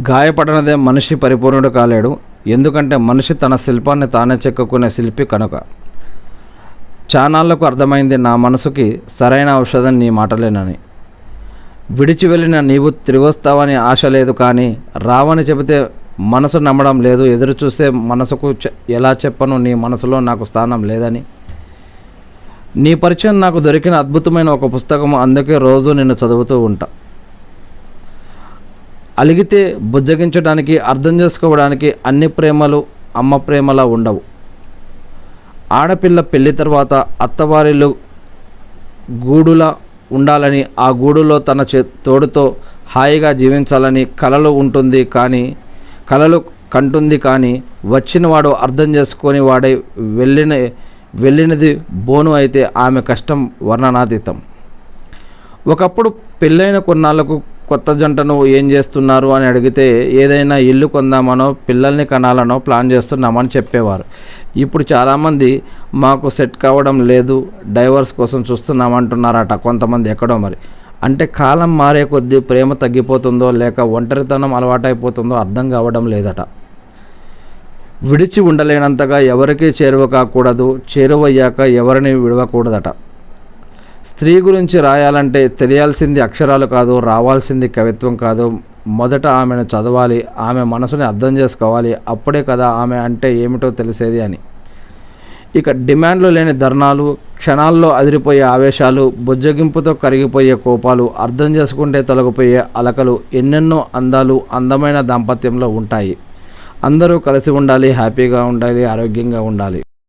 గాయపడనదే మనిషి పరిపూర్ణుడు కాలేడు. ఎందుకంటే మనిషి తన శిల్పాన్ని తానే చెక్కుకునే శిల్పి కనుక. చానాళ్లకు అర్థమైంది నా మనసుకి సరైన ఔషధం నీ మాటలేనని. విడిచి వెళ్ళిన నీవు తిరిగొస్తావని ఆశ లేదు, కానీ రావని చెబితే మనసు నమ్మడం లేదు. ఎదురు చూస్తే మనసుకు ఎలా చెప్పను నీ మనసులో నాకు స్థానం లేదని. నీ పరిచయం నాకు దొరికిన అద్భుతమైన ఒక పుస్తకం, అందుకే రోజు నిన్ను చదువుతూ ఉంటా. అలిగితే బుజ్జగించడానికి, అర్థం చేసుకోవడానికి అన్ని ప్రేమలు అమ్మ ప్రేమలా ఉండవు. ఆడపిల్ల పెళ్లి తర్వాత అత్తవారిలు గూడులా ఉండాలని, ఆ గూడులో తన తోడుతో హాయిగా జీవించాలని కలలు కంటుంది. కానీ వచ్చినవాడు అర్థం చేసుకొని వాడై వెళ్ళినది బోను అయితే ఆమె కష్టం వర్ణనాతీతం. ఒకప్పుడు పెళ్ళైన కొన్నాళ్లకు కొత్త జంటను ఏం చేస్తున్నారు అని అడిగితే ఏదైనా ఇల్లు కొందామనో పిల్లల్ని కనాలనో ప్లాన్ చేస్తున్నామని చెప్పేవారు. ఇప్పుడు చాలామంది మాకు సెట్ కావడం లేదు, డైవర్స్ కోసం చూస్తున్నామంటున్నారట కొంతమంది. ఎక్కడో మరి. అంటే కాలం మారే కొద్దీ ప్రేమ తగ్గిపోతుందో లేక ఒంటరితనం అలవాటైపోతుందో అర్థం కావడం లేదట. విడిచి ఉండలేనంతగా ఎవరికీ చేరువ కాకూడదు, చేరువయ్యాక ఎవరిని విడవకూడదట. స్త్రీ గురించి రాయాలంటే తెలియాల్సింది అక్షరాలు కాదు, రావాల్సింది కవిత్వం కాదు. మొదట ఆమెను చదవాలి, ఆమె మనసుని అర్థం చేసుకోవాలి. అప్పుడే కదా ఆమె అంటే ఏమిటో తెలిసేది అని. ఇక డిమాండ్లు లేని ధర్నాలు, క్షణాల్లో అదిరిపోయే ఆవేశాలు, బుజ్జగింపుతో కరిగిపోయే కోపాలు, అర్థం చేసుకుంటే తొలగిపోయే అలకలు, ఎన్నెన్నో అందాలు అందమైన దాంపత్యంలో ఉంటాయి. అందరూ కలిసి ఉండాలి, హ్యాపీగా ఉండాలి, ఆరోగ్యంగా ఉండాలి.